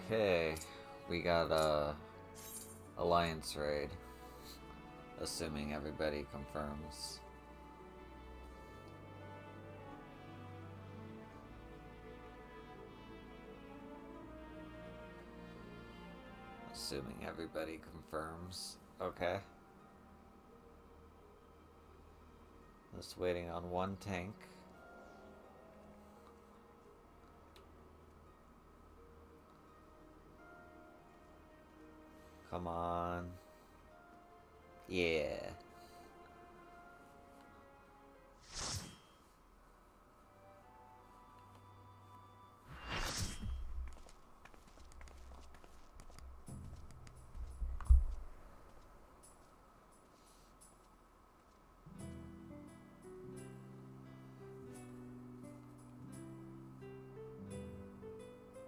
Okay, we got a alliance raid, assuming everybody confirms. Assuming everybody confirms. Okay. Just waiting on one tank. Come on. Yeah.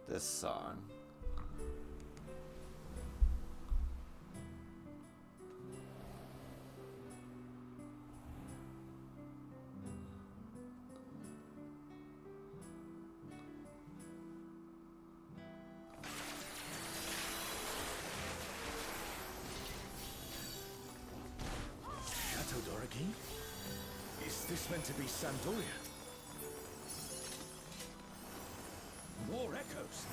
This song. Is this meant to be Sandoria? More echoes!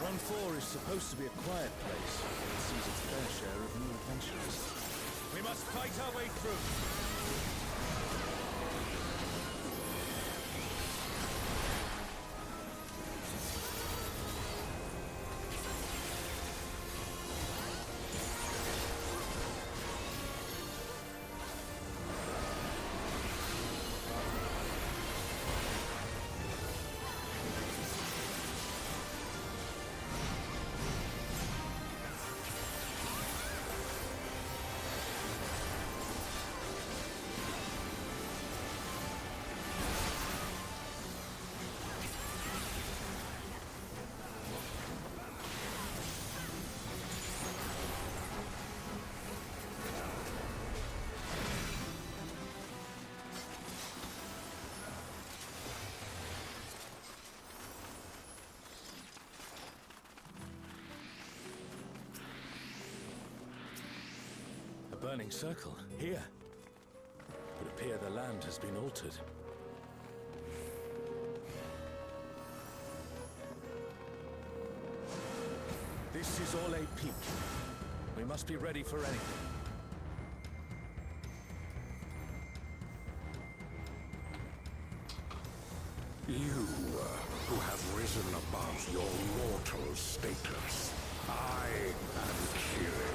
Run 4 is supposed to be a quiet place, but it sees its fair share of new adventurers. We must fight our way through! A burning circle, here. Would appear the land has been altered. This is Orlais Peak. We must be ready for anything. You, who have risen above your mortal status, I am Kirin.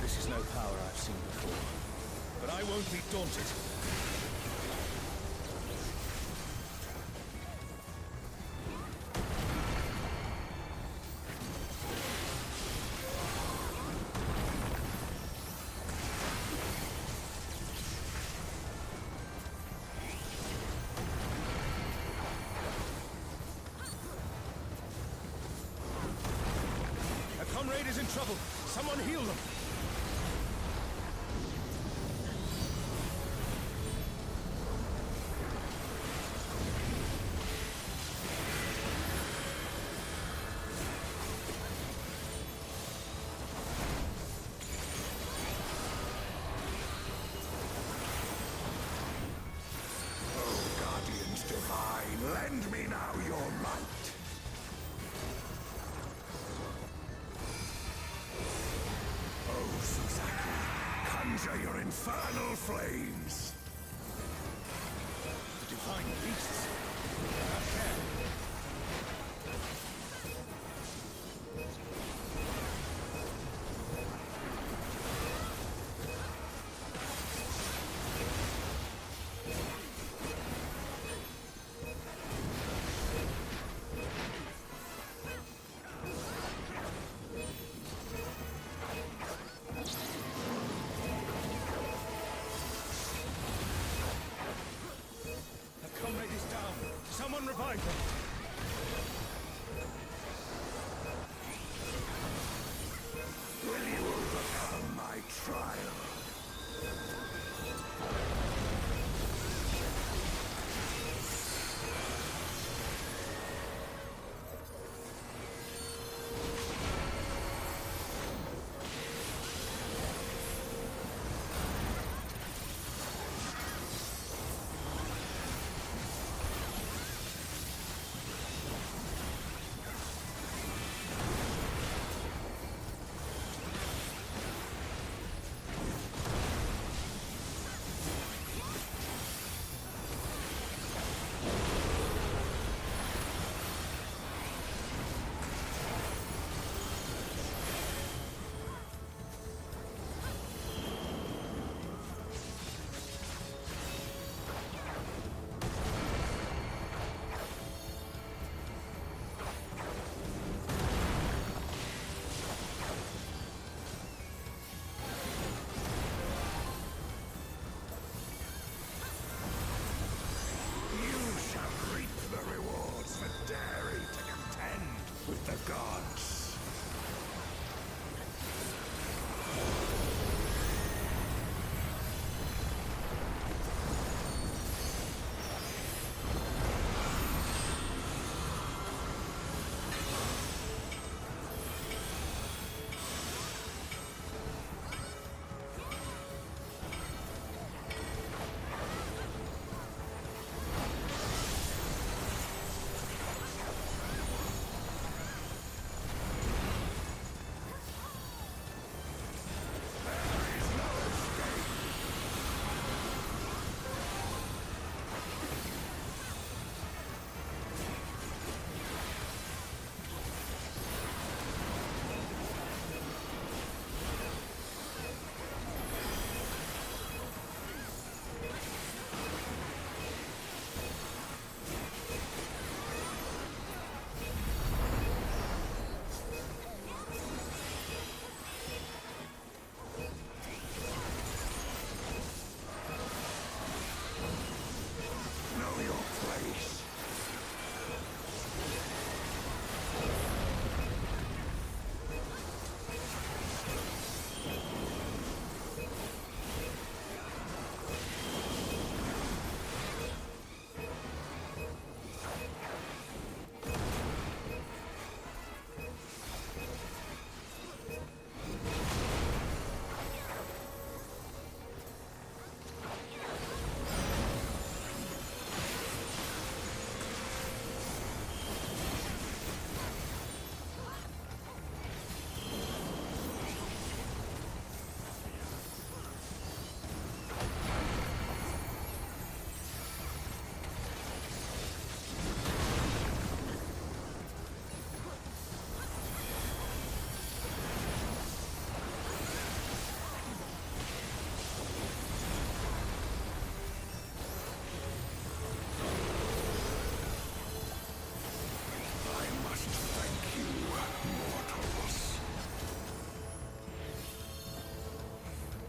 This is no power I've seen before, but I won't be daunted. comrade is in trouble. Someone heal them. Lend me now your might. Oh, Suzaki, conjure your infernal flames. The divine beasts. Not fair. Someone revive them! Will you overcome my trial?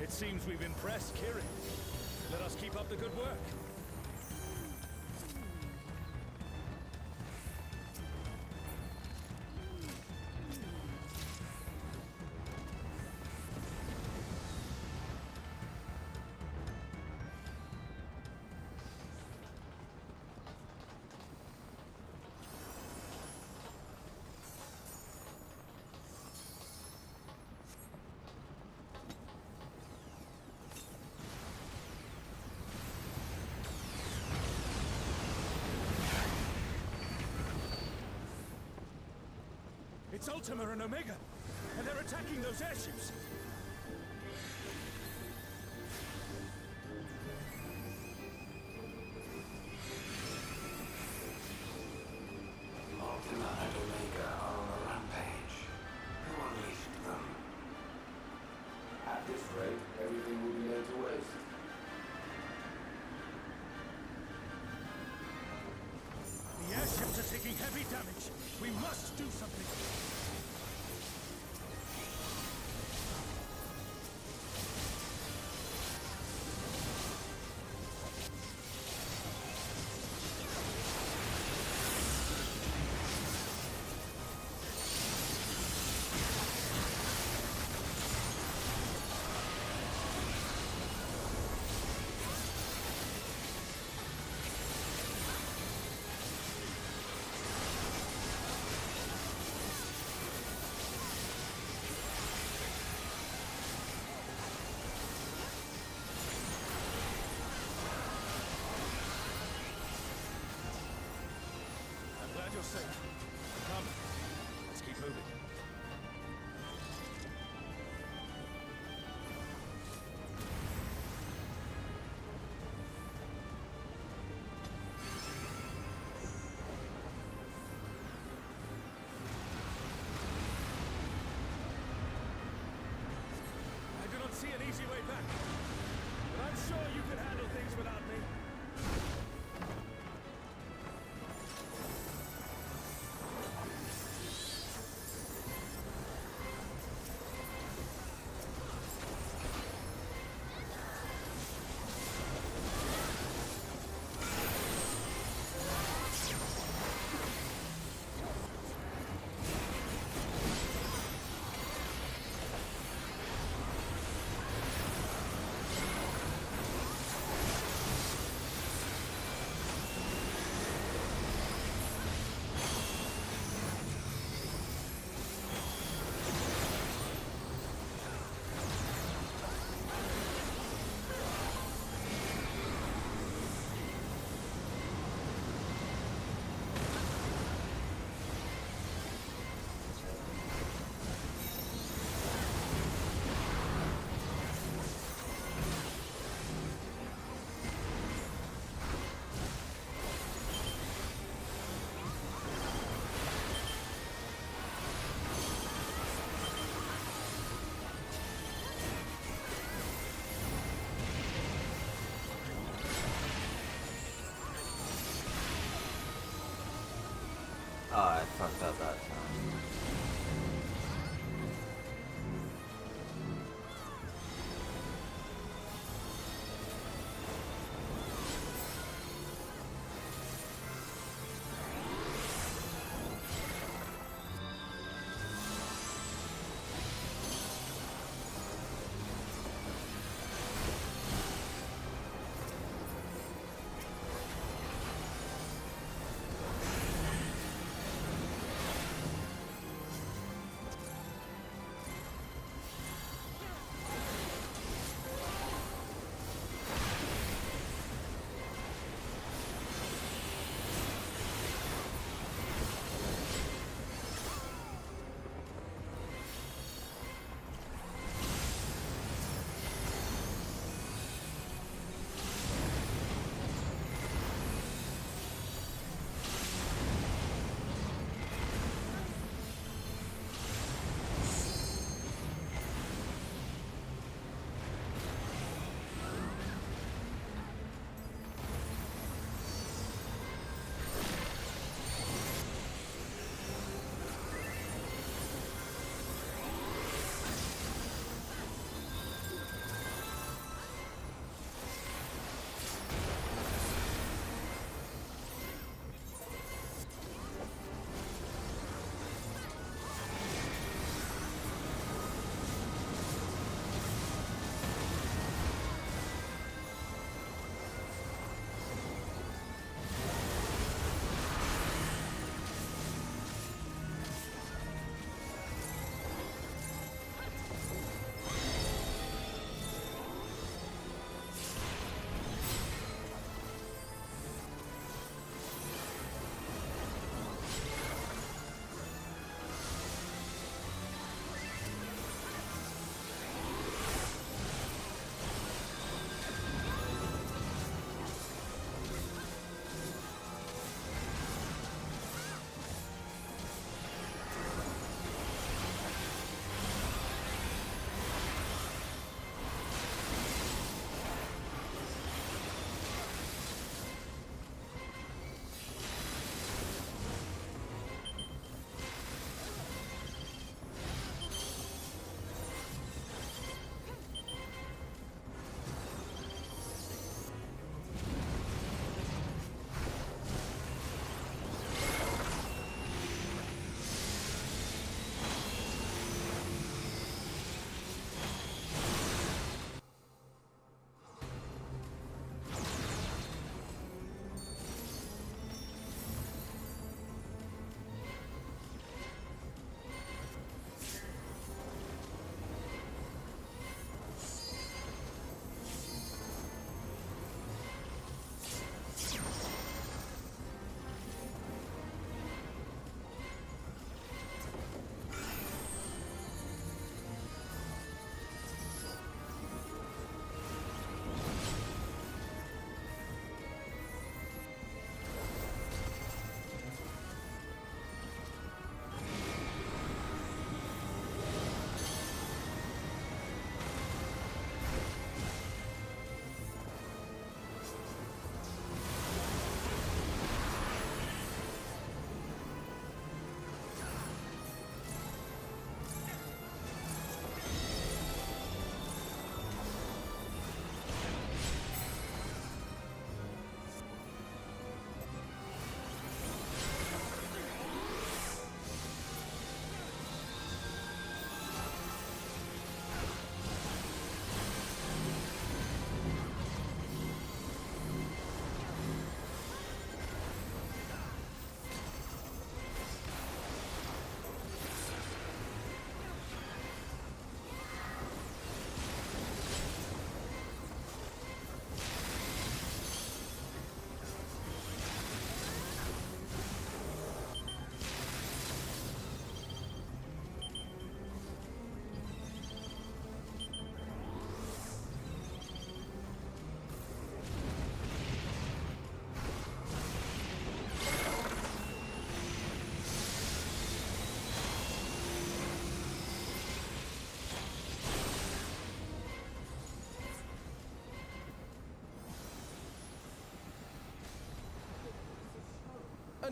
It seems we've impressed Kirin. Let us keep up the good work. It's Ultima and Omega, and they're attacking those airships. Ultima and Omega are on a rampage. Who unleashed them? At this rate, everything will be laid to waste. The airships are taking heavy damage. We must do something. Glad you're safe. Come, let's keep moving. I do not see an easy way back, but I'm sure you can handle things without me. Oh, I fucked up that time.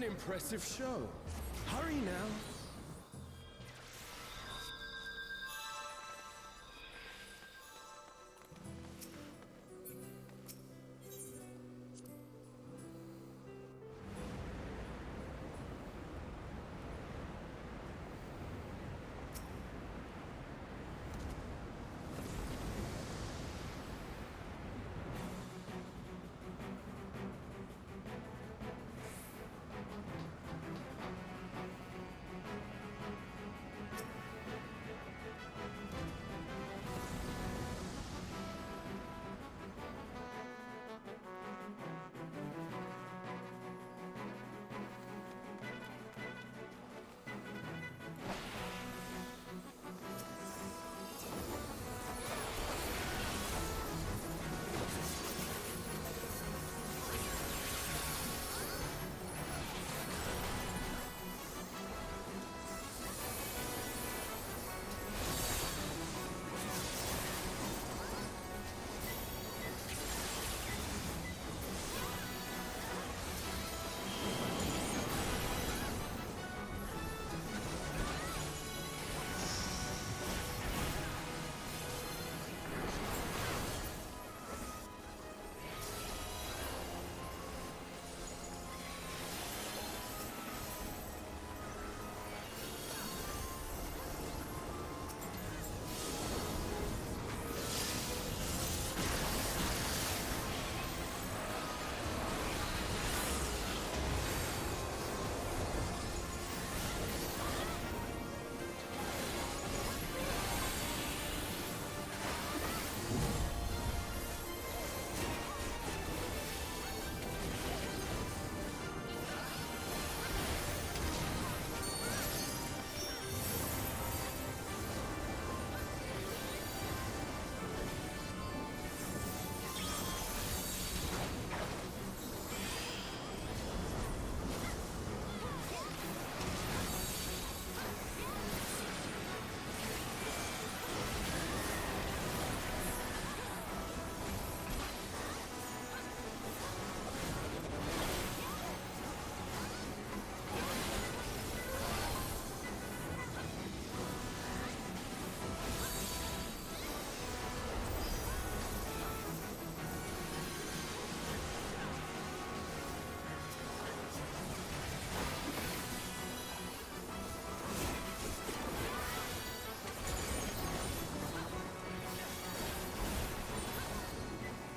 An impressive show. Hurry now.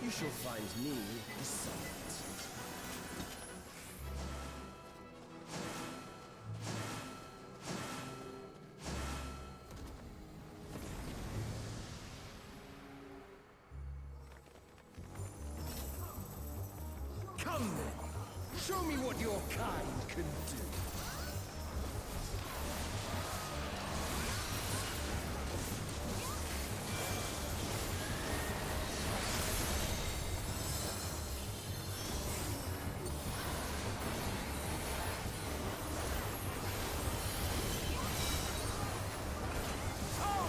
You shall find me the summit. Come then, show me what your kind can do.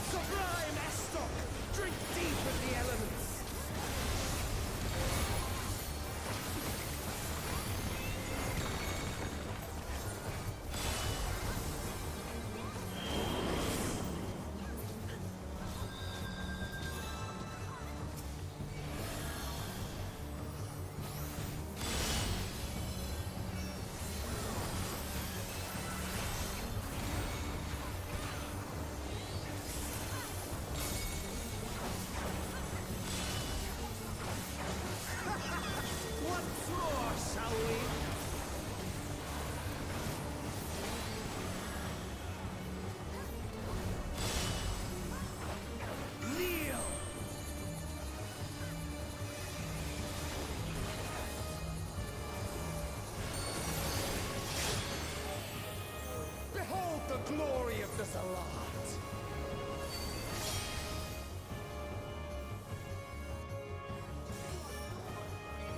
Sublime Estok! Drink deep of the elements! Once more, shall we? Kneel! Behold the glory of the Zalat!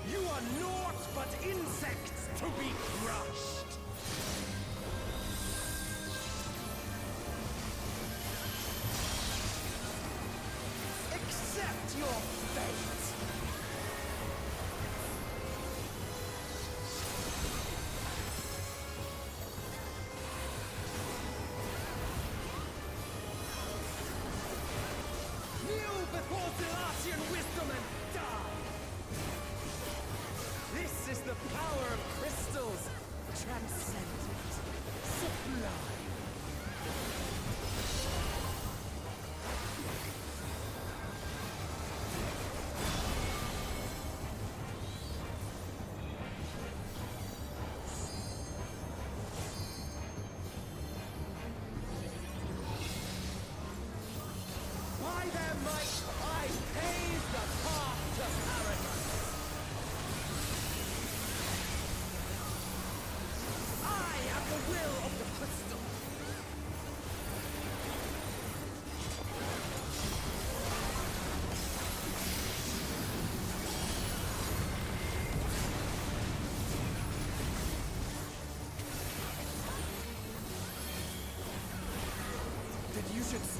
You are naught but insects to be crushed! Accept your fate!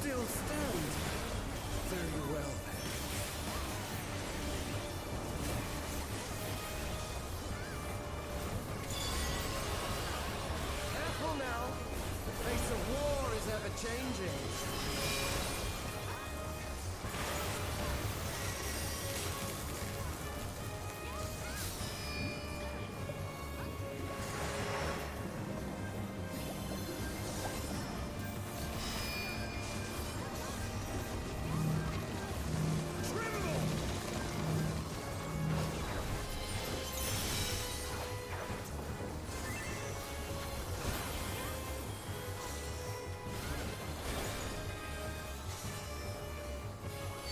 still stand. Very well, then. Careful now. The face of war is ever changing.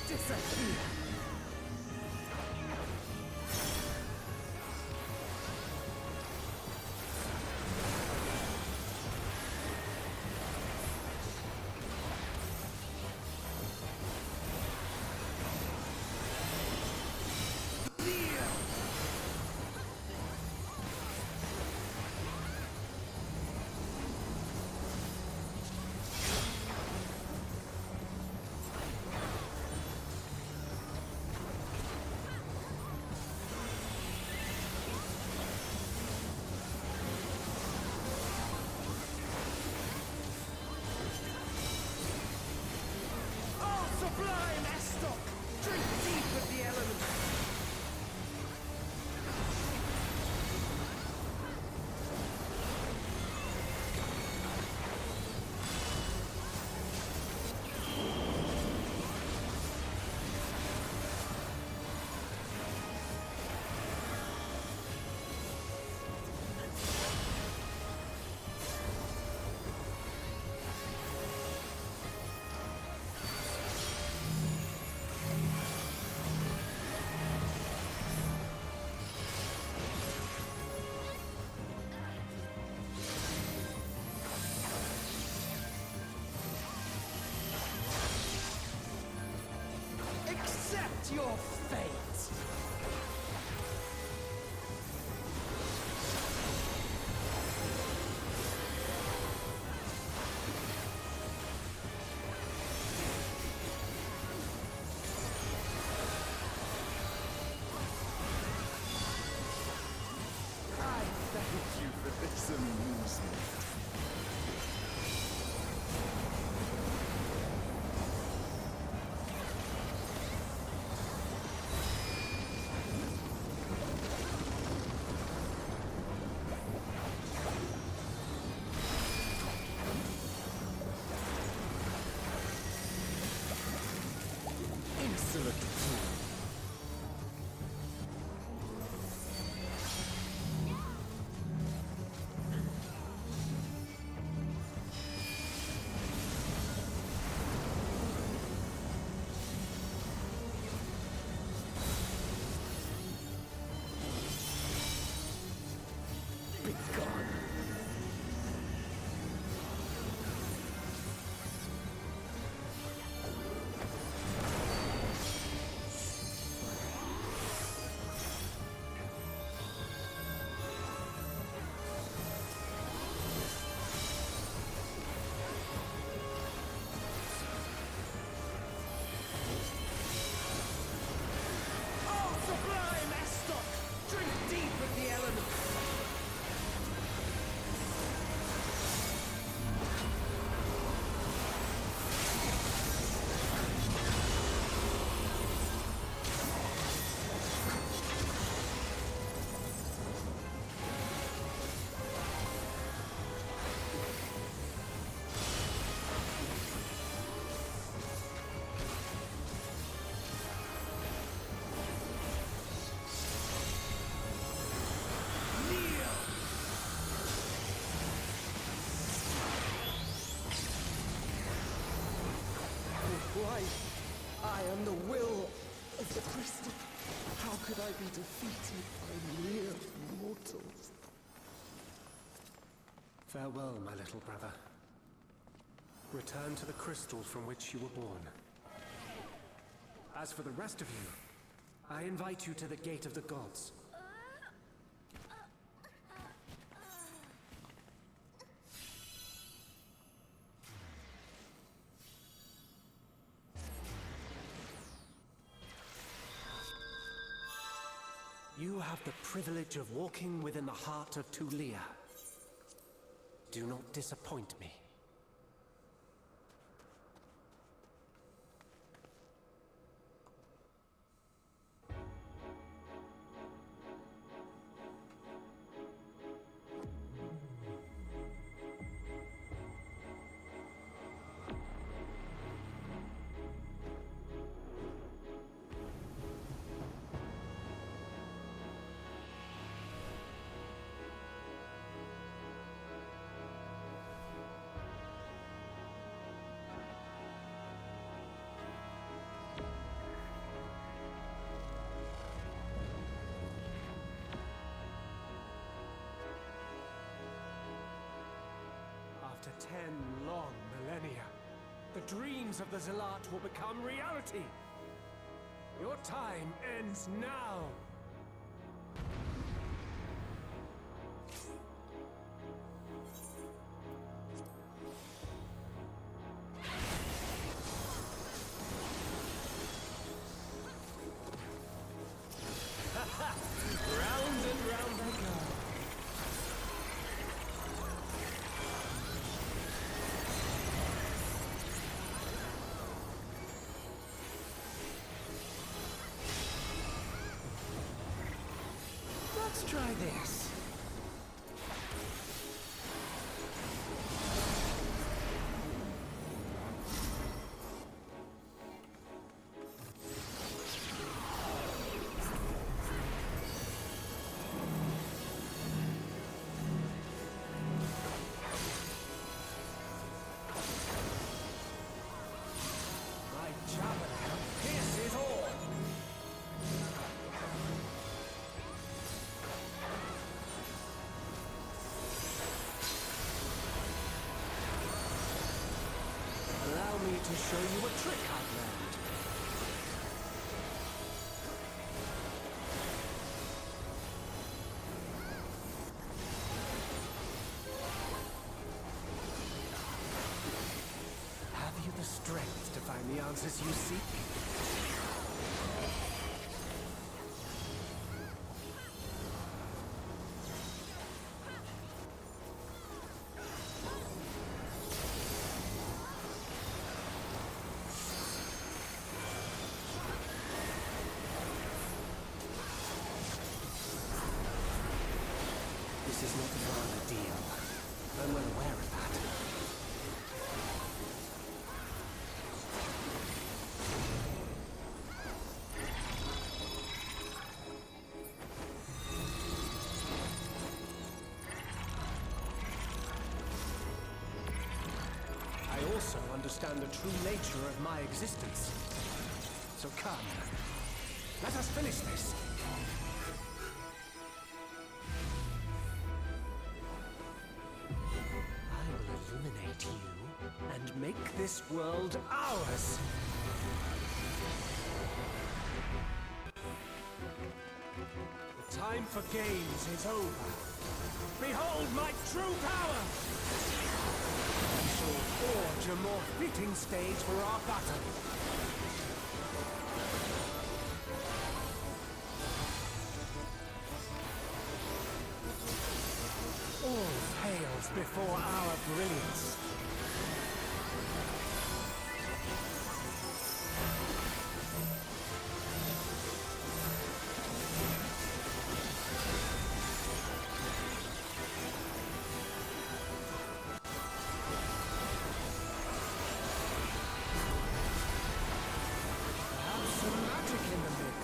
Disappear. Sublime Estok! Drink deep of the elements! Accept your fate! I thank you for this amusement. Insolent fool. Be gone. Oh, sublime Estok! Drink deep of the elements! Why, I am the will of the crystal. How could I be defeated by mere mortals? Farewell, my little brother. Return to the crystal from which you were born. As for the rest of you, I invite you to the Gate of the Gods. You have the privilege of walking within the heart of Tulia. Do not disappoint me. After 10 long millennia, the dreams of the Zealot will become reality. Your time ends now. Round and round they go. Let's try this. My javelin pierces all. Allow me to show you a trick I've learned. Have you the strength to find the answers you seek? This is not for an ordeal. I'm well aware of that. I also understand the true nature of my existence. So come, let us finish this. I will illuminate you and make this world ours. The time for games is over. Behold my true power! We shall forge a more fitting stage for our battle. All pales before our brilliance. Perhaps some magic in the mix.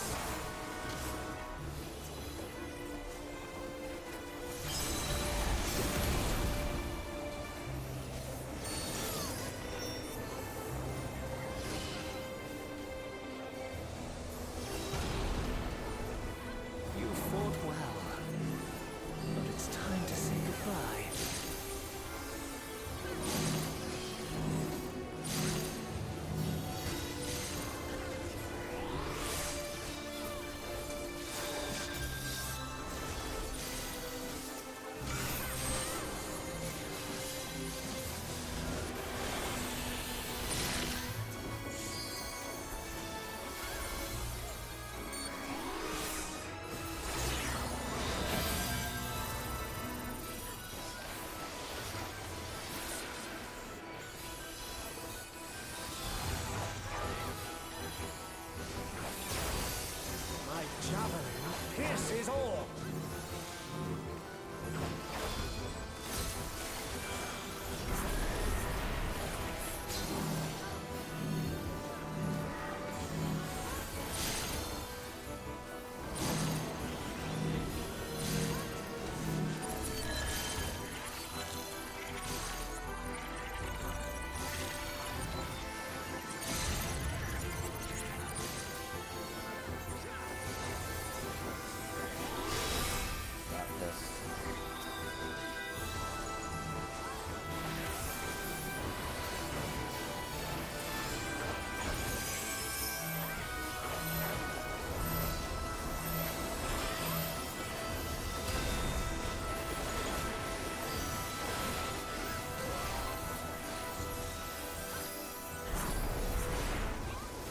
pierces all. Got this.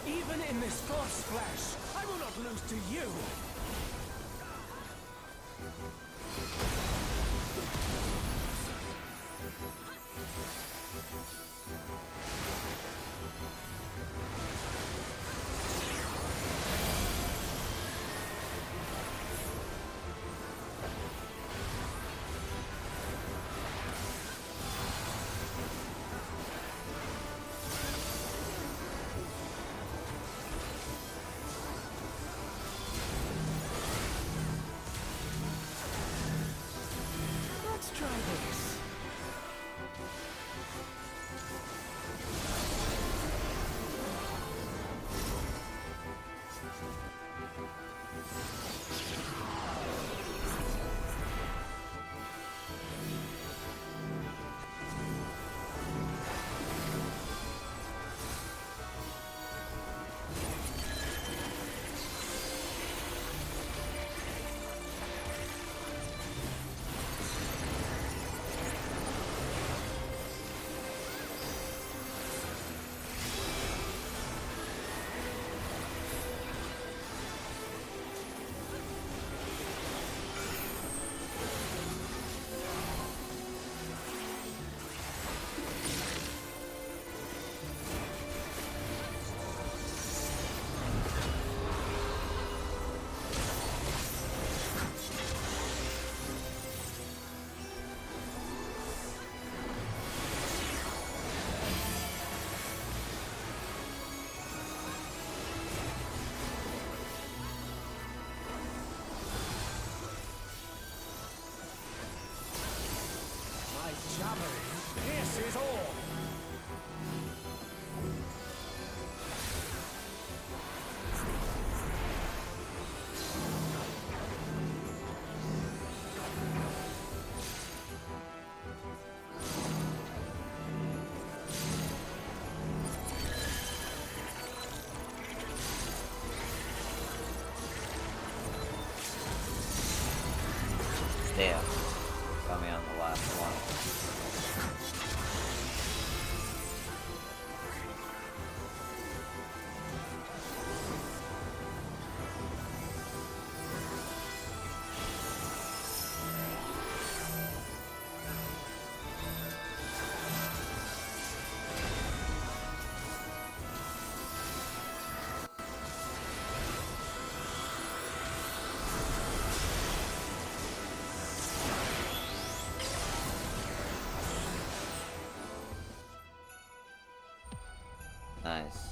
Even in this force flash, I will not lose to you. Let's try this. My javelin pierces all. Damn. Got me on the last one. Nice.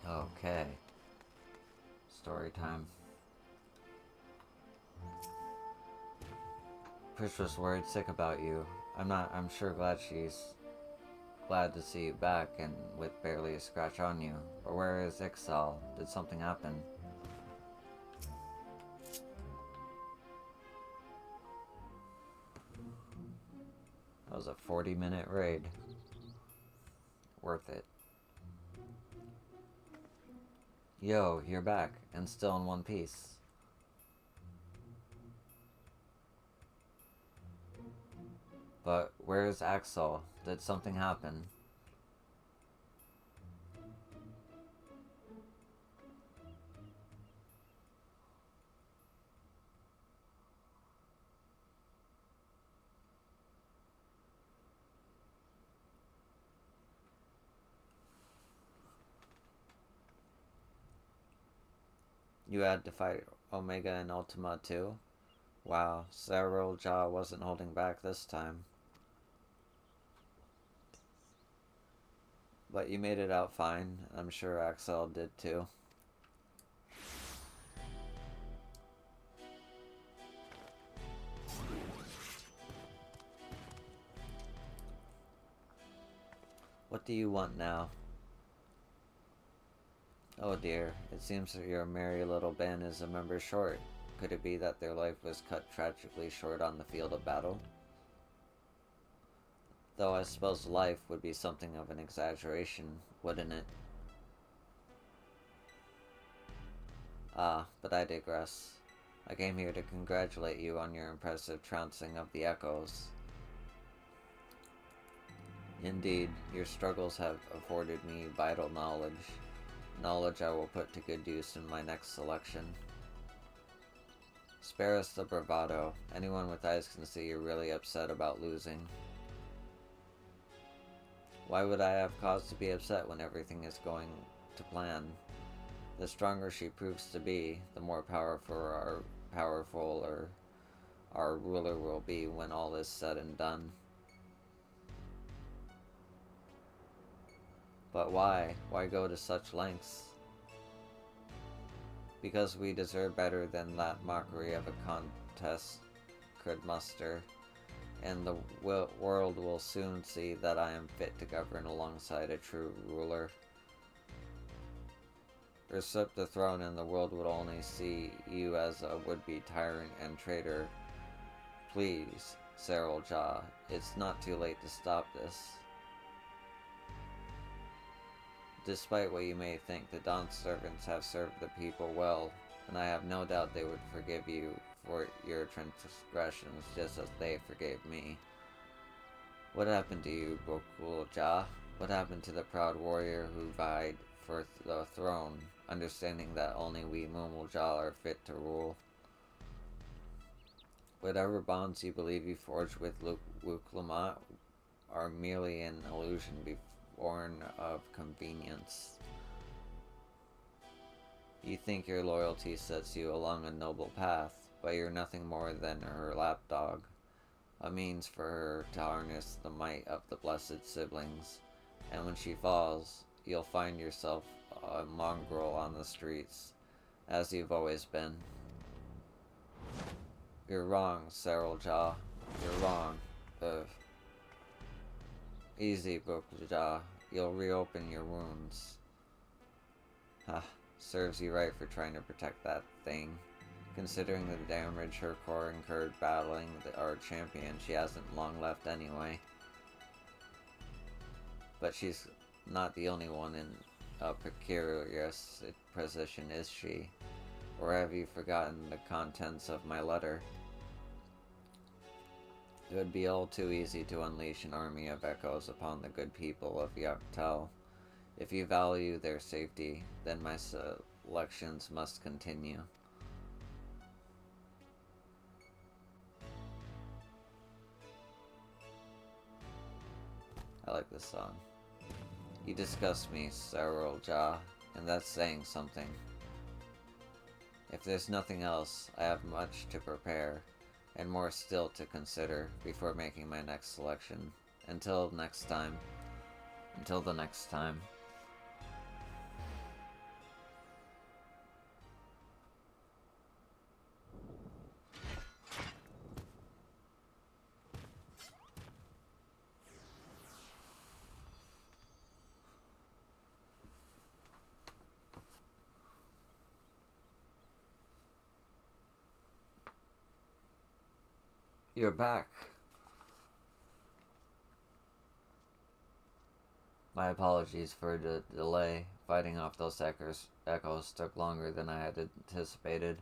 Okay. Story time. Prish was worried sick about you. I'm sure glad she's glad to see you back and with barely a scratch on you. Or where is Ixal? Did something happen? That was a 40-minute raid. Worth it. Yo, you're back, and still in one piece. But where's Axel? Did something happen? You had to fight Omega and Ultima too? Wow, Cyril Jaw wasn't holding back this time. But you made it out fine. I'm sure Axel did too. What do you want now? Oh dear, it seems that your merry little band is a member short. Could it be that their life was cut tragically short on the field of battle? Though I suppose life would be something of an exaggeration, wouldn't it? Ah, but I digress. I came here to congratulate you on your impressive trouncing of the echoes. Indeed, your struggles have afforded me vital knowledge I will put to good use in my next selection. Spare us the bravado. Anyone with eyes can see you're really upset about losing. Why would I have cause to be upset when everything is going to plan? The stronger she proves to be, the more powerful our ruler will be when all is said and done. But why? Why go to such lengths? Because we deserve better than that mockery of a contest could muster, and the world will soon see that I am fit to govern alongside a true ruler. Usurp the throne and the world would only see you as a would-be tyrant and traitor. Please, Cyril Jaw, it's not too late to stop this. Despite what you may think, the Dawn servants have served the people well, and I have no doubt they would forgive you for your transgressions just as they forgave me. What happened to you, Bokul Jah? What happened to the proud warrior who vied for the throne, understanding that only we Mumul Jah are fit to rule? Whatever bonds you believe you forged with Wuklamat are merely an illusion born of convenience. You think your loyalty sets you along a noble path, but you're nothing more than her lapdog, a means for her to harness the might of the blessed siblings, and when she falls, you'll find yourself a mongrel on the streets, as you've always been. You're wrong, Cyril Jaw. You're wrong. Easy, Bokujah. You'll reopen your wounds. Ha, serves you right for trying to protect that thing. Considering the damage her core incurred battling our champion, she hasn't long left anyway. But she's not the only one in a precarious position, is she? Or have you forgotten the contents of my letter? It would be all too easy to unleash an army of echoes upon the good people of Yaktel. If you value their safety, then my selections must continue. I like this song. You disgust me, Cyril Jah, and that's saying something. If there's nothing else, I have much to prepare, and more still to consider before making my next selection. Until the next time. You're back. My apologies for the delay. Fighting off those echoes took longer than I had anticipated.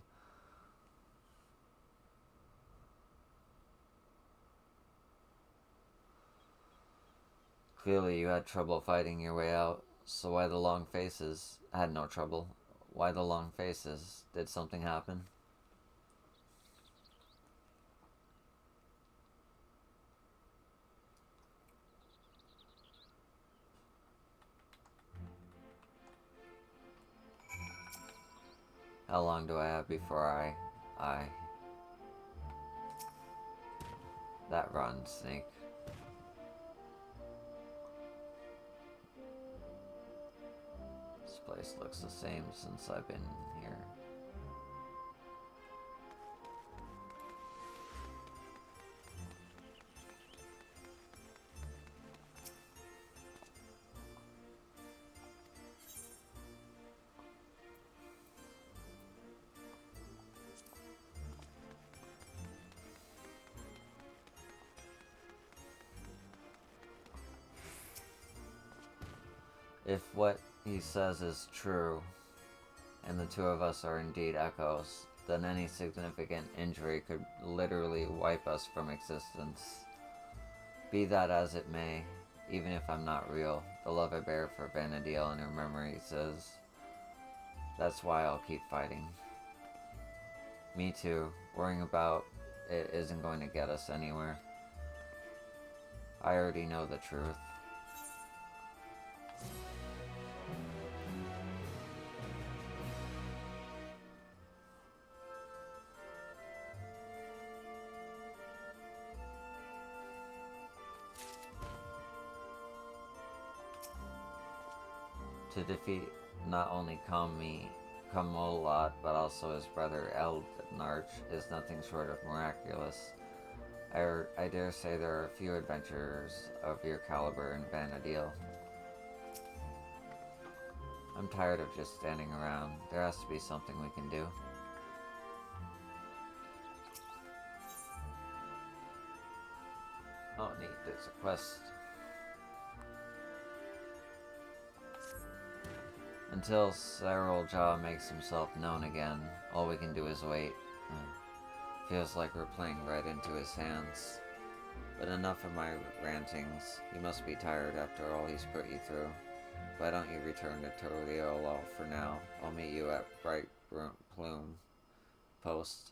Clearly you had trouble fighting your way out, so why the long faces? I had no trouble. Why the long faces? Did something happen? How long do I have before I... That run, snake. This place looks the same since I've been here. If what he says is true, and the two of us are indeed echoes, then any significant injury could literally wipe us from existence. Be that as it may, even if I'm not real, the love I bear for Vana'diel and her memories is. That's why I'll keep fighting. Me too. Worrying about it isn't going to get us anywhere. I already know the truth. To defeat not only Kamolot, but also his brother Eldnarch is nothing short of miraculous. I dare say there are few adventurers of your caliber in Vana'diel. I'm tired of just standing around. There has to be something we can do. Oh neat, there's a quest. Until Saralja makes himself known again, all we can do is wait. Feels like we're playing right into his hands. But enough of my rantings. You must be tired after all he's put you through. Why don't you return to Toriolo for now? I'll meet you at Bright Plume Post.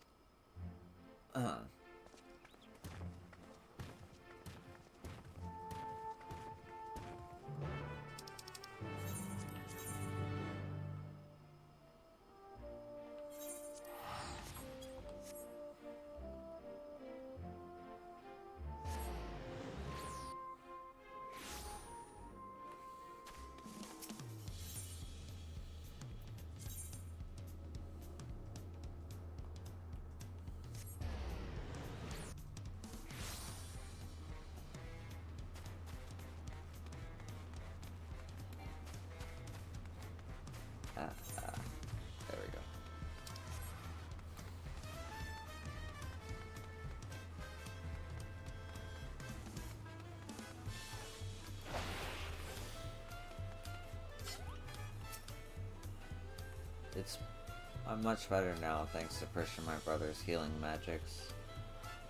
There we go. I'm much better now thanks to Prish and my brother's healing magics.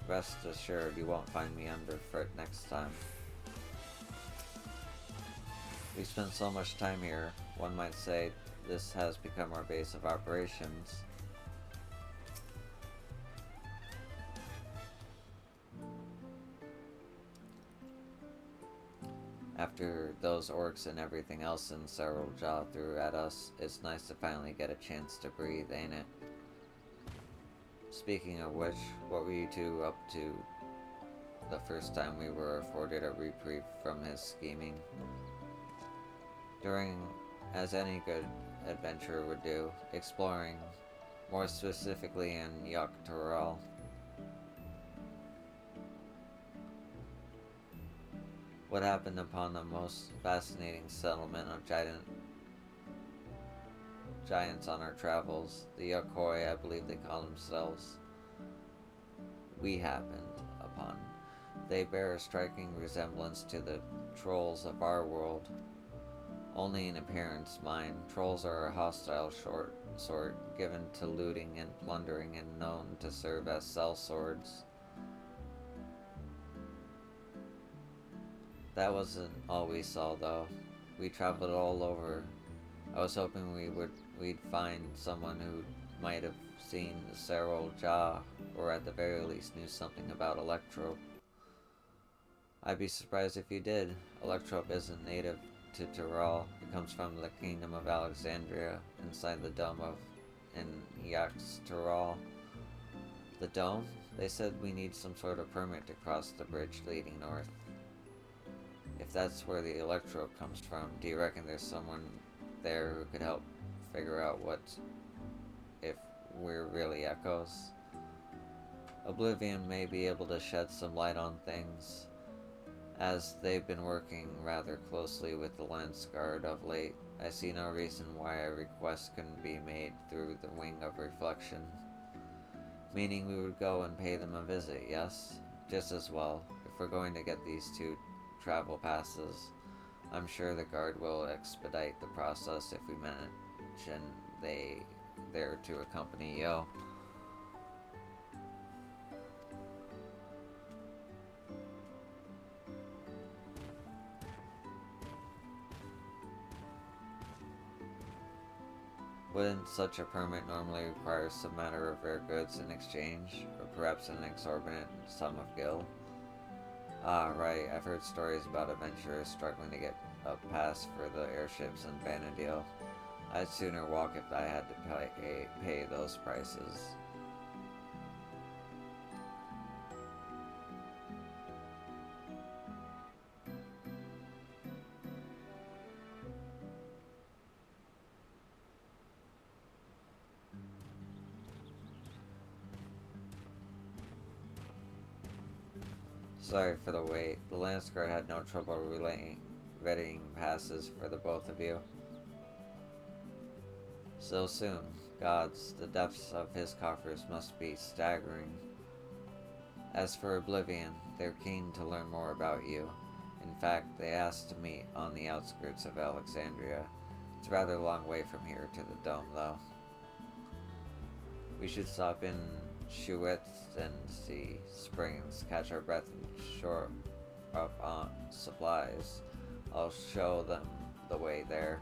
Rest assured you won't find me underfoot next time. We spent so much time here, one might say this has become our base of operations. After those orcs and everything else in Saralja threw at us, it's nice to finally get a chance to breathe, ain't it? Speaking of which, what were you two up to the first time we were afforded a reprieve from his scheming? As any good adventurer would do, exploring, more specifically in Yogg-Toroil. What happened upon the most fascinating settlement of giants on our travels, the Yokoi, I believe they call themselves. We happened upon. They bear a striking resemblance to the trolls of our world. Only in appearance, mind. Trolls are a hostile sort, given to looting and plundering and known to serve as sellswords. That wasn't all we saw, though. We traveled all over. I was hoping we'd find someone who might have seen Serral Jah, or at the very least knew something about Electrope. I'd be surprised if you did. Electrope isn't native to Tyrol. It comes from the Kingdom of Alexandria, inside the dome of Yax Tyrol. The dome? They said we need some sort of permit to cross the bridge leading north. If that's where the Electrope comes from, do you reckon there's someone there who could help figure out if we're really echoes? Oblivion may be able to shed some light on things, as they've been working rather closely with the Lance Guard of late. I see no reason why a request couldn't be made through the Wing of Reflection. Meaning we would go and pay them a visit, yes? Just as well. If we're going to get these two travel passes, I'm sure the guard will expedite the process if we mention they're to accompany you. Wouldn't such a permit normally require some matter of rare goods in exchange, or perhaps an exorbitant sum of gil? Ah, right, I've heard stories about adventurers struggling to get a pass for the airships in Vanadil. I'd sooner walk if I had to pay those prices. Sorry for the wait. The Lance Guard had no trouble readying passes for the both of you. So soon. Gods, the depths of his coffers must be staggering. As for Oblivion, they're keen to learn more about you. In fact, they asked to meet on the outskirts of Alexandria. It's a rather long way from here to the dome, though. We should stop in Schuetz and see Springs, catch our breath and shore up on supplies. I'll show them the way there.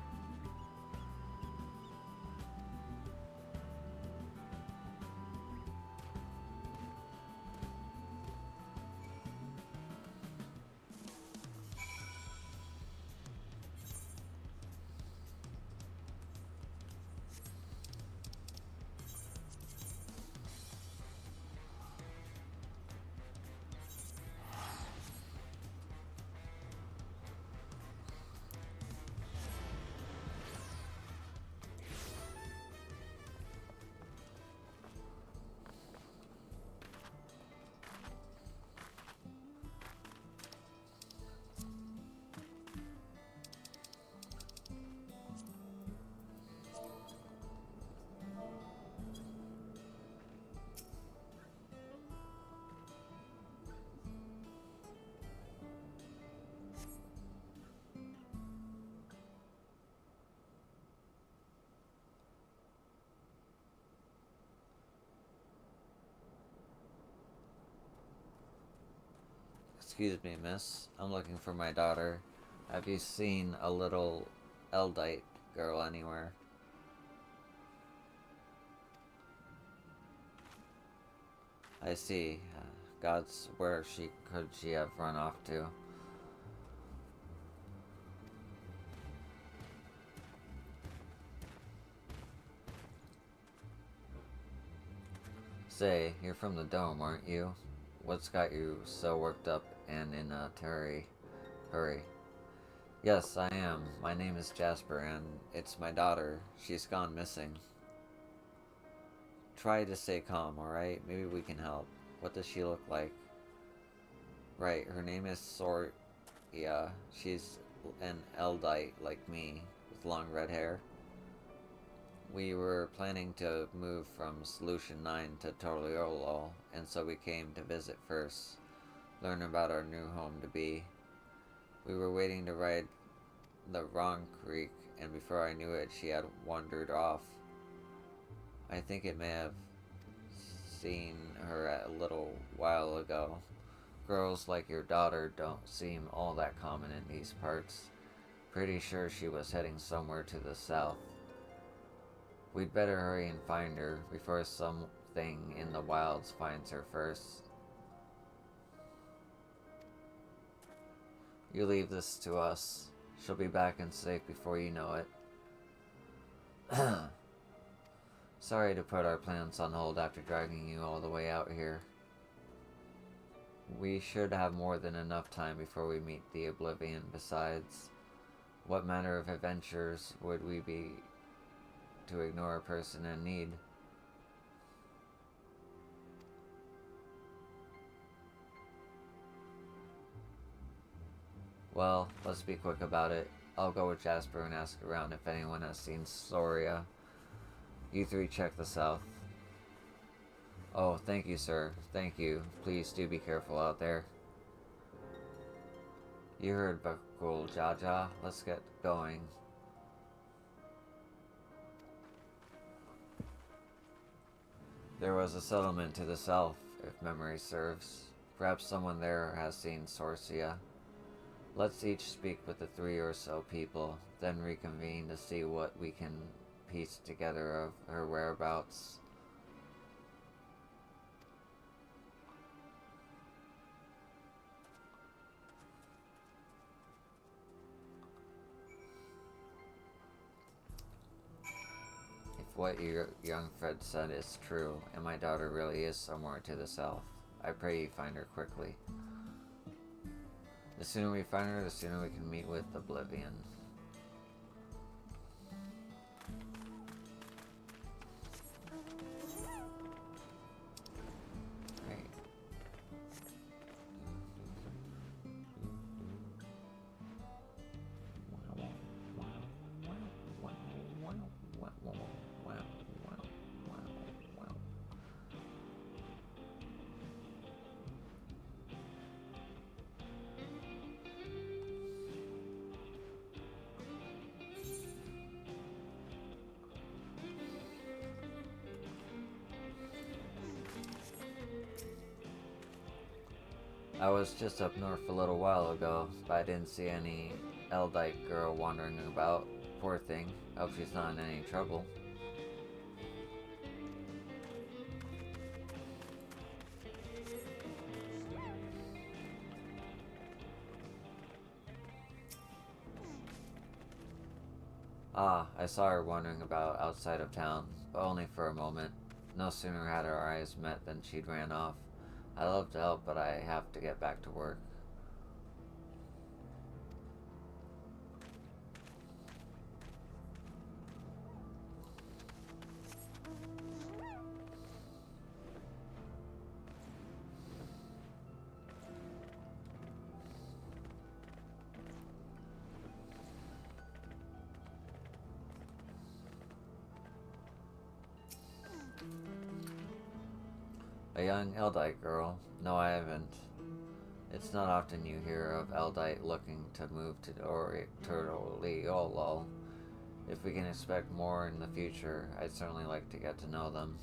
Excuse me, miss. I'm looking for my daughter. Have you seen a little Eldite girl anywhere? I see. Gods, where could she have run off to? Say, you're from the dome, aren't you? What's got you so worked up and in a hurry? Yes, I am. My name is Jasper, and it's my daughter. She's gone missing. Try to stay calm, alright? Maybe we can help. What does she look like? Right, her name is Soria. She's an Eldite like me, with long red hair. We were planning to move from Solution 9 to Toriolol, and so we came to visit first. learn about our new home to be. We were waiting to ride the wrong creek, and before I knew it, she had wandered off. I think it may have seen her a little while ago. Girls like your daughter don't seem all that common in these parts. Pretty sure she was heading somewhere to the south. We'd better hurry and find her before something in the wilds finds her first. You leave this to us. She'll be back and safe before you know it. Sorry to put our plans on hold after dragging you all the way out here. We should have more than enough time before we meet the Oblivion. Besides, what manner of adventures would we be to ignore a person in need? Well, let's be quick about it. I'll go with Jasper and ask around if anyone has seen Soria. You three check the south. Oh, thank you, sir. Thank you. Please do be careful out there. You heard Bakul Jaja. Let's get going. There was a settlement to the south, if memory serves. Perhaps someone there has seen Sorcia. Let's each speak with the 3 or so people, then reconvene to see what we can piece together of her whereabouts. If what your young Fred said is true, and my daughter really is somewhere to the south, I pray you find her quickly. The sooner we find her, the sooner we can meet with Oblivion. Right. I was just up north a little while ago, but I didn't see any Eldite girl wandering about. Poor thing. Hope she's not in any trouble. Ah, I saw her wandering about outside of town, but only for a moment. No sooner had our eyes met than she'd ran off. I love to help, but I have to get back to work. A young Eldite girl? No, I haven't. It's not often you hear of Eldite looking to move to Turtle-Lol. If we can expect more in the future, I'd certainly like to get to know them.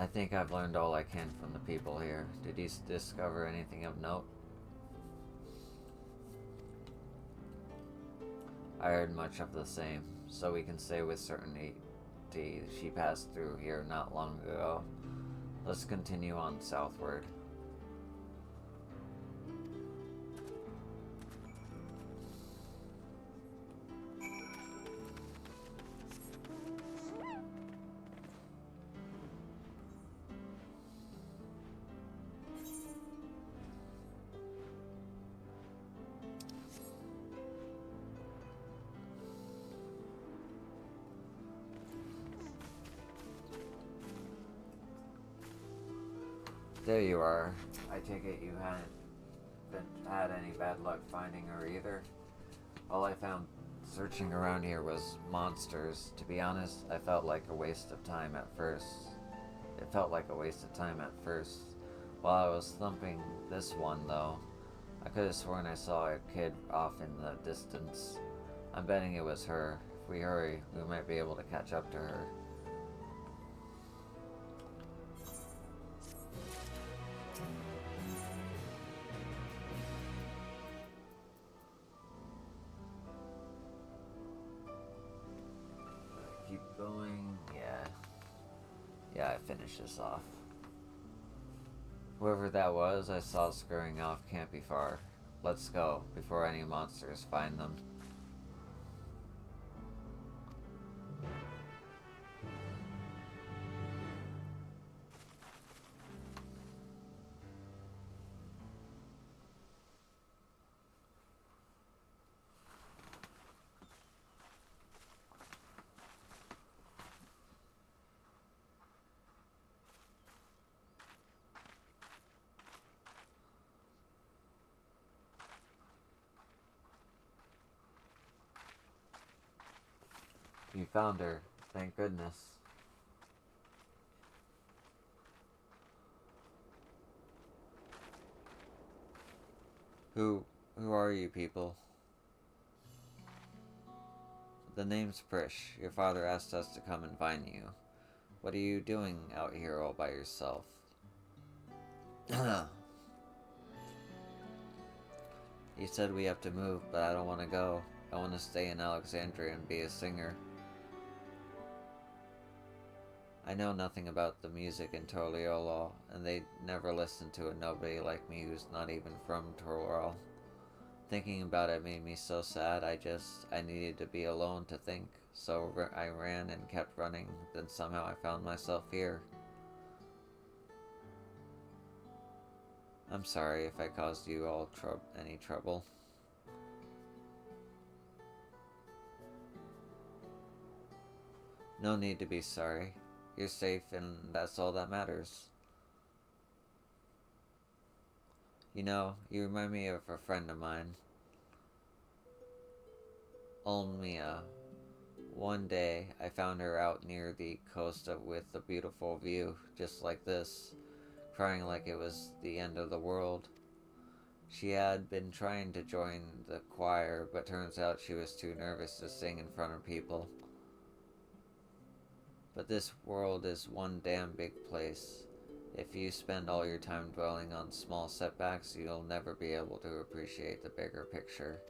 I think I've learned all I can from the people here. Did you discover anything of note? I heard much of the same, so we can say with certainty she passed through here not long ago. Let's continue on southward. There you are. I take it you haven't had any bad luck finding her either. All I found searching around here was monsters. To be honest, I felt like a waste of time at first. It felt like a waste of time at first. While I was thumping this one, though, I could have sworn I saw a kid off in the distance. I'm betting it was her. If we hurry, we might be able to catch up to her. Keep going. Yeah, I finished this off. Whoever that was I saw scurrying off can't be far. Let's go, before any monsters find them. You found her, thank goodness. Who are you people? The name's Prish. Your father asked us to come and find you. What are you doing out here all by yourself? He said we have to move, but I don't want to go. I want to stay in Alexandria and be a singer. I know nothing about the music in Toliolo, and they'd never listen to a nobody like me who's not even from Torwall. Thinking about it made me so sad. I needed to be alone to think. So I ran and kept running. Then somehow I found myself here. I'm sorry if I caused you all any trouble. No need to be sorry. You're safe, and that's all that matters. You know, you remind me of a friend of mine. Olmia. One day, I found her out near the coast with a beautiful view, just like this, crying like it was the end of the world. She had been trying to join the choir, but turns out she was too nervous to sing in front of people. But this world is one damn big place. If you spend all your time dwelling on small setbacks, you'll never be able to appreciate the bigger picture.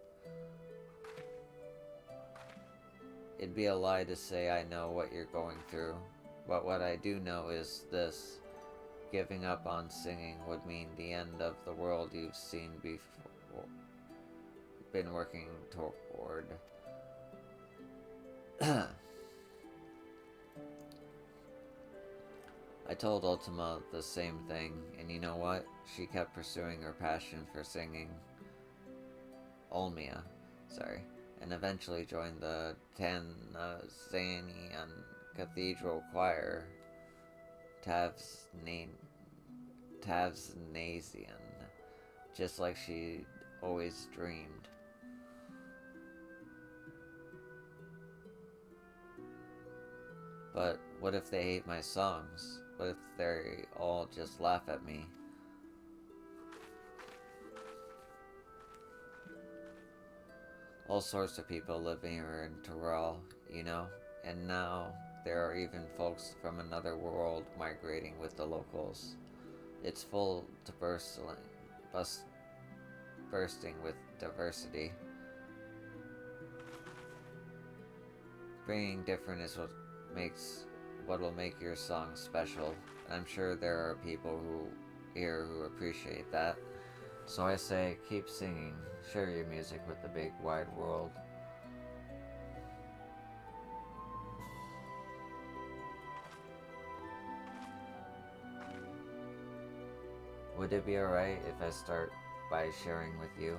It'd be a lie to say I know what you're going through, but what I do know is this. Giving up on singing would mean the end of the world you've seen before, been working toward. I told Ultima the same thing, and you know what? She kept pursuing her passion for singing. Olmia, and eventually joined the Tanzanian Cathedral Choir, Tavsnasian, just like she always dreamed. But what if they hate my songs? What if they all just laugh at me? All sorts of people live here in Tyrell, you know? And now there are even folks from another world migrating with the locals. It's full to bursting with diversity. Being different is what will make your song special. And I'm sure there are people who appreciate that. So I say, keep singing. Share your music with the big wide world. Would it be alright if I start by sharing with you?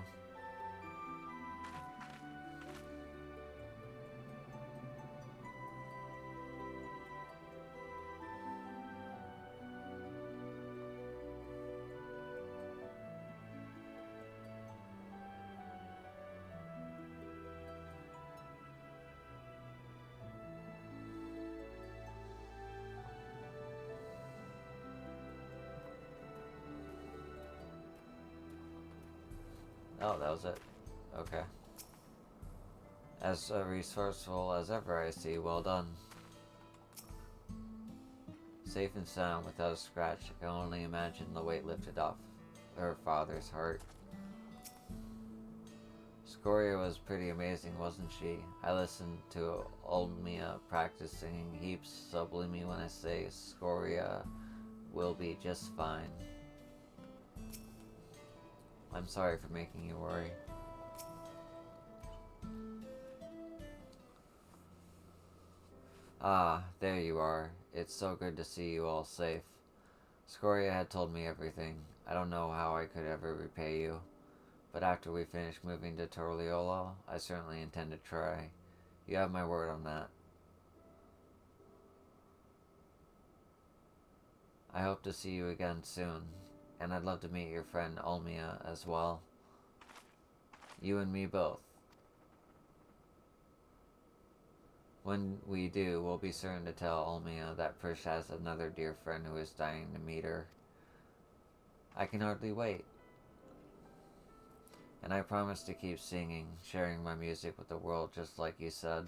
Oh, that was it. Okay. As resourceful as ever, I see. Well done. Safe and sound, without a scratch. I can only imagine the weight lifted off her father's heart. Scoria was pretty amazing, wasn't she? I listened to old Mia practice singing heaps, so believe me when I say Scoria will be just fine. I'm sorry for making you worry. Ah, there you are. It's so good to see you all safe. Scoria had told me everything. I don't know how I could ever repay you, but after we finish moving to Torliola, I certainly intend to try. You have my word on that. I hope to see you again soon, and I'd love to meet your friend Olmia as well. You and me both. When we do, we'll be certain to tell Olmia that Prish has another dear friend who is dying to meet her. I can hardly wait. And I promise to keep singing, sharing my music with the world just like you said.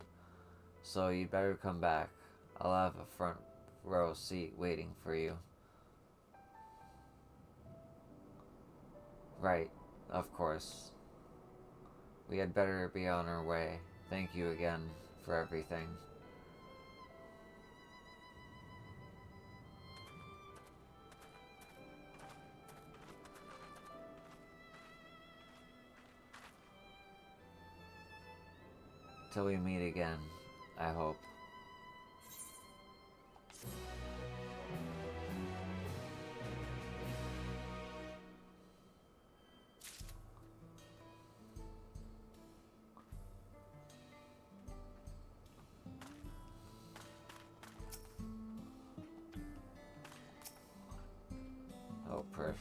So you'd better come back. I'll have a front row seat waiting for you. Right, of course. We had better be on our way. Thank you again for everything. Till we meet again, I hope. Oh, Prish.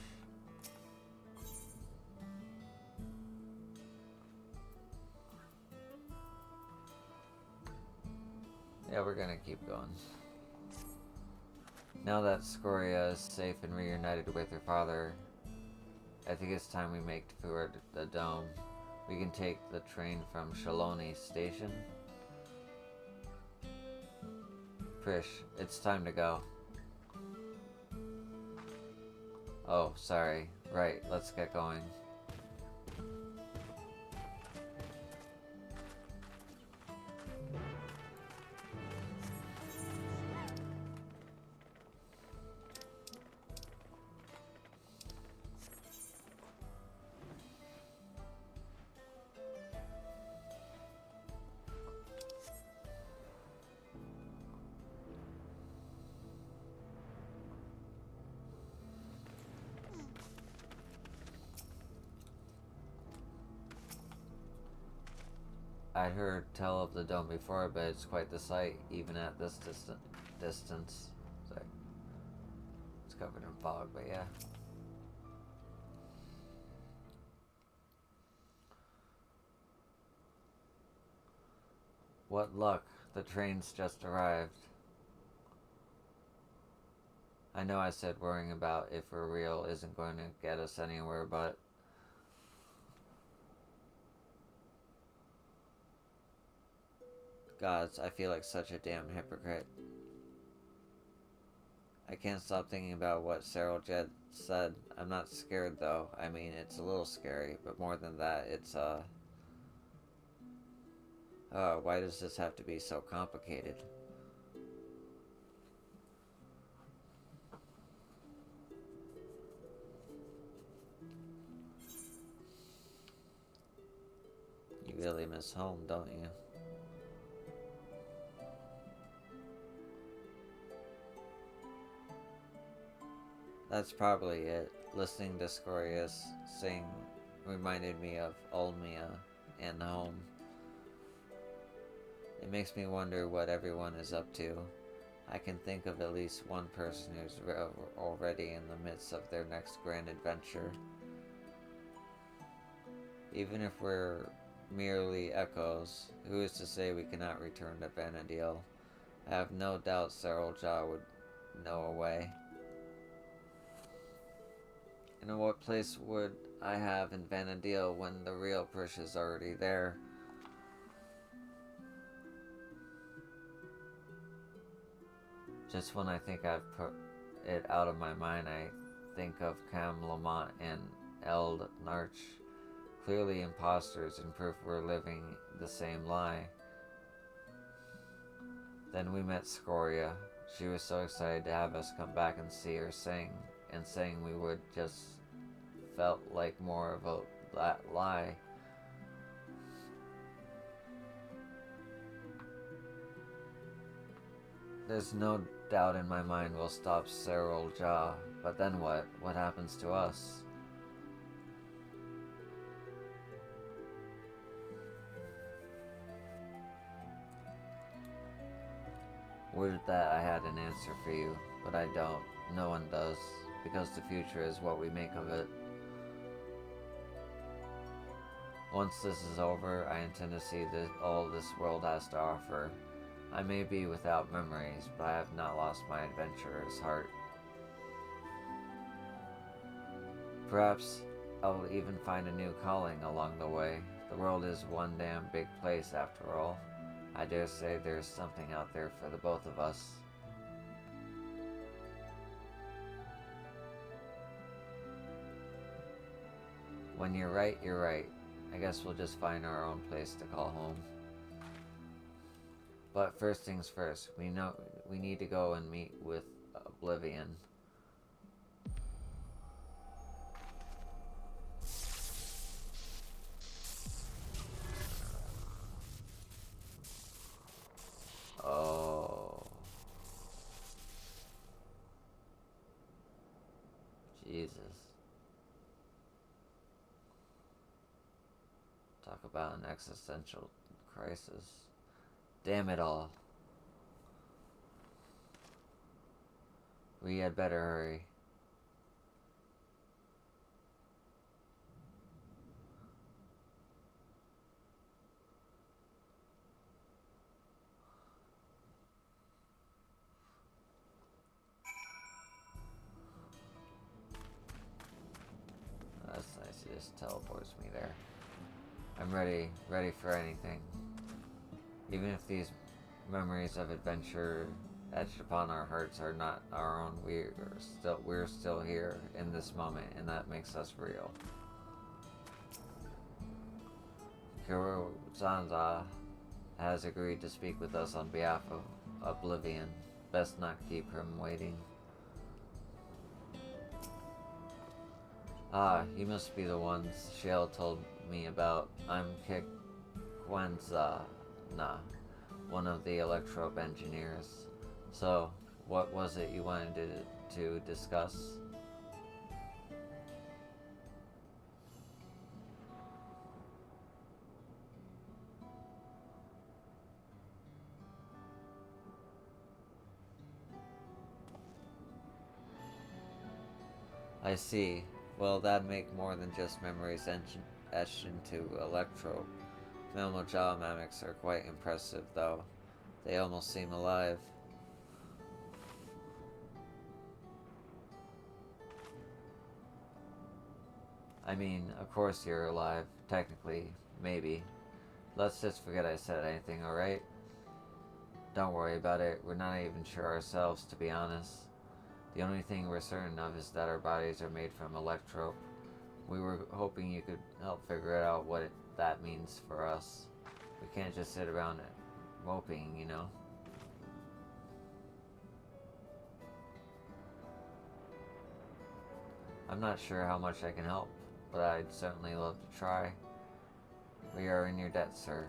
Yeah, we're gonna keep going. Now that Scoria is safe and reunited with her father, I think it's time we make toward the dome. We can take the train from Shaloni Station. Prish, it's time to go. Oh, sorry. Right, let's get going. I'd heard tell of the dome before, but it's quite the sight, even at this distance. Sorry. It's covered in fog, but yeah. What luck, the train's just arrived. I know I said worrying about if we're real isn't going to get us anywhere, but... Gods, I feel like such a damn hypocrite. I can't stop thinking about what Cyril Jed said. I'm not scared though. I mean, it's a little scary, but more than that, it's why does this have to be so complicated? You really miss home, don't you? That's probably it. Listening to Scorius sing reminded me of Olmia and home. It makes me wonder what everyone is up to. I can think of at least one person who's already in the midst of their next grand adventure. Even if we're merely echoes, who is to say we cannot return to Vanadil? I have no doubt Saralja would know a way. And in what place would I have invent a deal when the real push is already there. Just when I think I've put it out of my mind, I think of Cam Lamont and Eld Narch. Clearly imposters and proof we're living the same lie. Then we met Scoria. She was so excited to have us come back and see her sing, and saying we would just felt like more of a lie. There's no doubt in my mind we'll stop Cyril Jaw, but then what? What happens to us? Weird that I had an answer for you, but I don't. No one does, because the future is what we make of it. Once this is over, I intend to see all this world has to offer. I may be without memories, but I have not lost my adventurer's heart. Perhaps I'll even find a new calling along the way. The world is one damn big place after all. I dare say there's something out there for the both of us. When you're right, you're right. I guess we'll just find our own place to call home. But first things first, we need to go and meet with Oblivion. Oh. Jesus. Talk about an existential crisis. Damn it all. We had better hurry. That's nice, it just teleports me there. I'm ready for anything. Even if these memories of adventure etched upon our hearts are not our own, we're still here in this moment, and that makes us real. Kurozanza has agreed to speak with us on behalf of Oblivion. Best not keep him waiting. Ah, you must be the ones Shale told me about. I'm Kikwenza. Nah, one of the Electrope engineers. So, what was it you wanted to discuss? I see. Well, that'd make more than just memories etched into Electrope. Mammal jaw mimics are quite impressive, though. They almost seem alive. I mean, of course you're alive. Technically, maybe. Let's just forget I said anything, alright? Don't worry about it. We're not even sure ourselves, to be honest. The only thing we're certain of is that our bodies are made from Electrope. We were hoping you could help figure out what that means for us. We can't just sit around moping, you know? I'm not sure how much I can help, but I'd certainly love to try. We are in your debt, sir.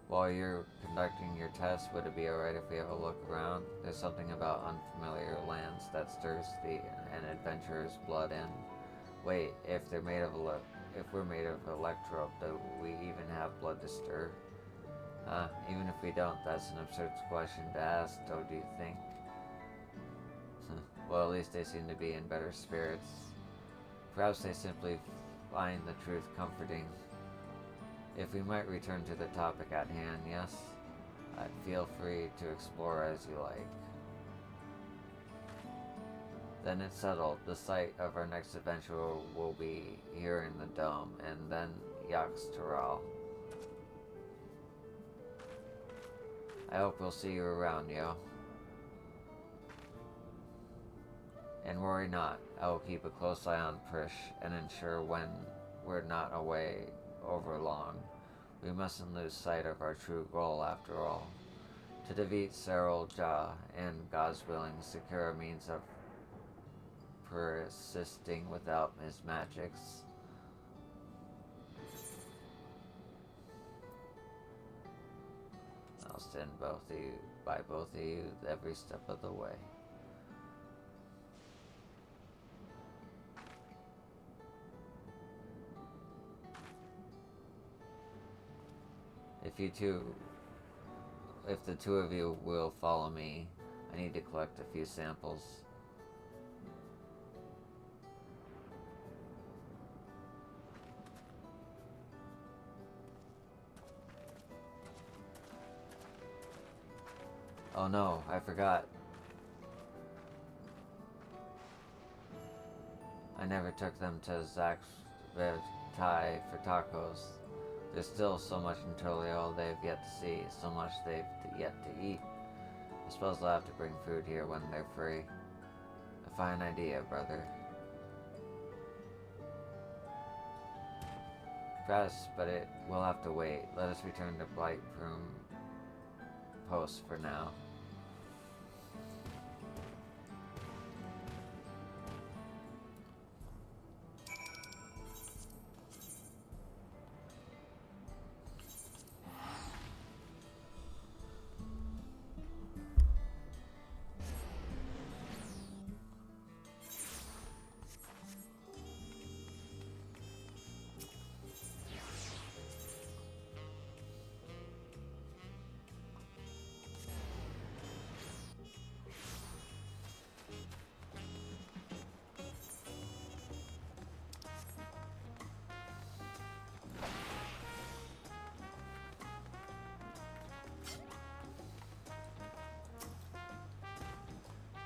While you're conducting your test, would it be alright if we have a look around? There's something about unfamiliar lands that stirs an adventurer's blood in. Wait, if we're made of Electrope, do we even have blood to stir? Even if we don't, that's an absurd question to ask, don't you think? Well, at least they seem to be in better spirits. Perhaps they simply find the truth comforting. If we might return to the topic at hand, yes? I'd feel free to explore as you like. Then it's settled. The site of our next adventure will be here in the dome, and then Yaxtaral. I hope we'll see you around, yo. And worry not, I will keep a close eye on Prish and ensure when we're not away over long. We mustn't lose sight of our true goal after all. To defeat Serral Jah and, God's willing, secure a means of persisting without his magics. I'll stand by both of you every step of the way. If the two of you will follow me, I need to collect a few samples. Oh no, I forgot. I never took them to Thai for tacos. There's still so much in Toliol they've yet to see, so much they've yet to eat. I suppose I'll have to bring food here when they're free. A fine idea, brother. Press, but it will have to wait. Let us return to Blightbroom Post for now.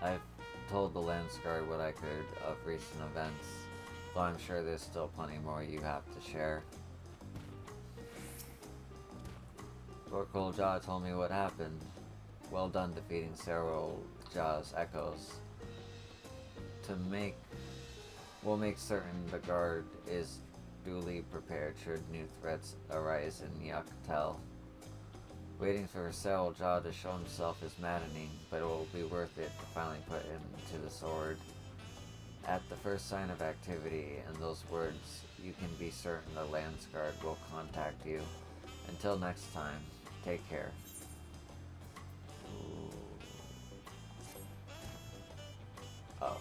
I've told the Landsguard what I could of recent events, though I'm sure there's still plenty more you have to share. Gorkul Jah told me what happened. Well done defeating Serral Jah's echoes. We'll make certain the guard is duly prepared should new threats arise in Yaktel. Waiting for Serral Jah to show himself is maddening, but it will be worth it to finally put him to the sword. At the first sign of activity and those words, you can be certain the Landsguard will contact you. Until next time, take care. Ooh. Oh.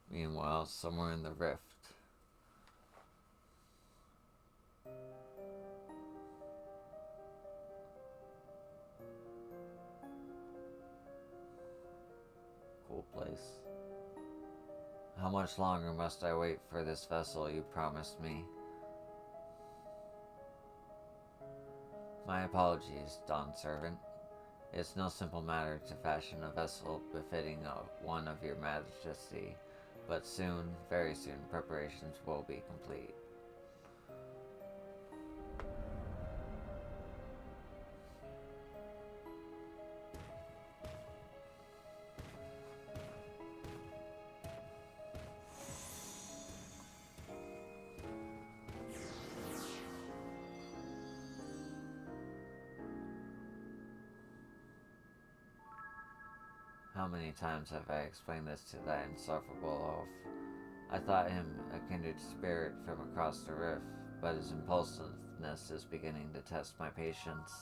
Meanwhile, somewhere in the rift. Cool place. How much longer must I wait for this vessel you promised me? My apologies, Dawn Servant. It's no simple matter to fashion a vessel befitting one of your majesty. But soon, very soon, preparations will be complete. How many times have I explained this to that insufferable oaf? I thought him a kindred spirit from across the rift, but his impulsiveness is beginning to test my patience.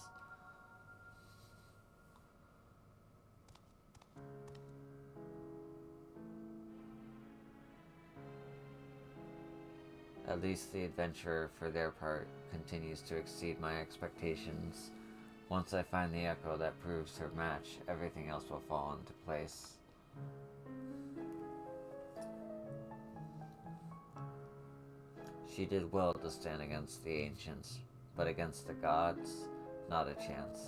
At least the adventurer, for their part, continues to exceed my expectations. Once I find the echo that proves her match, everything else will fall into place. She did well to stand against the ancients, but against the gods, not a chance.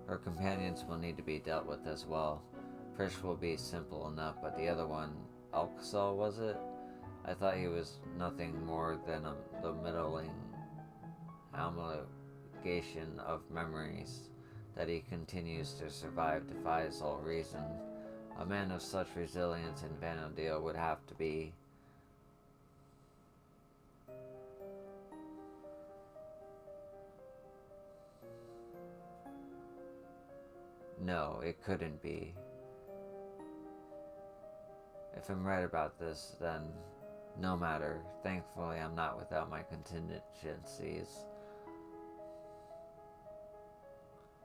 Her companions will need to be dealt with as well. Frisch will be simple enough, but the other one, Alcazar, was it? I thought he was nothing more than the middling amalgamation of memories. That he continues to survive defies all reason. A man of such resilience and vanity would have to be. No, it couldn't be. If I'm right about this, then no matter. Thankfully, I'm not without my contingencies.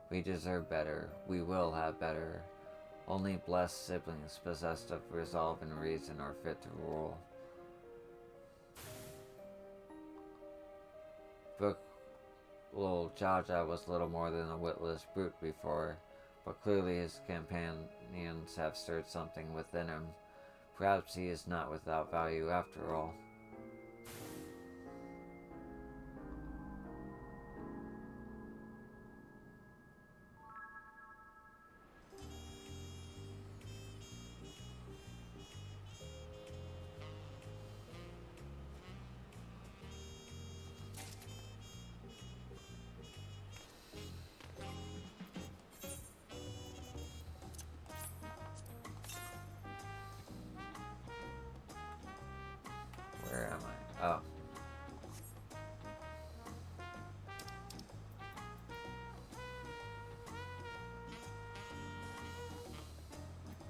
We deserve better. We will have better. Only blessed siblings possessed of resolve and reason are fit to rule. Little Jaja was little more than a witless brute before, but clearly his companions have stirred something within him. Perhaps he is not without value after all. Where am I? Oh.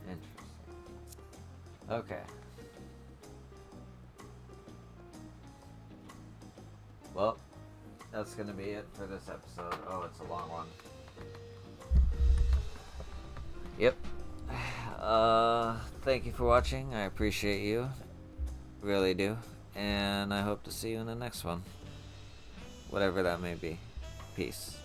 Interesting. Okay. Well, that's gonna be it for this episode. Oh, it's a long one. Yep. Thank you for watching. I appreciate you. Really do. And I hope to see you in the next one. Whatever that may be. Peace.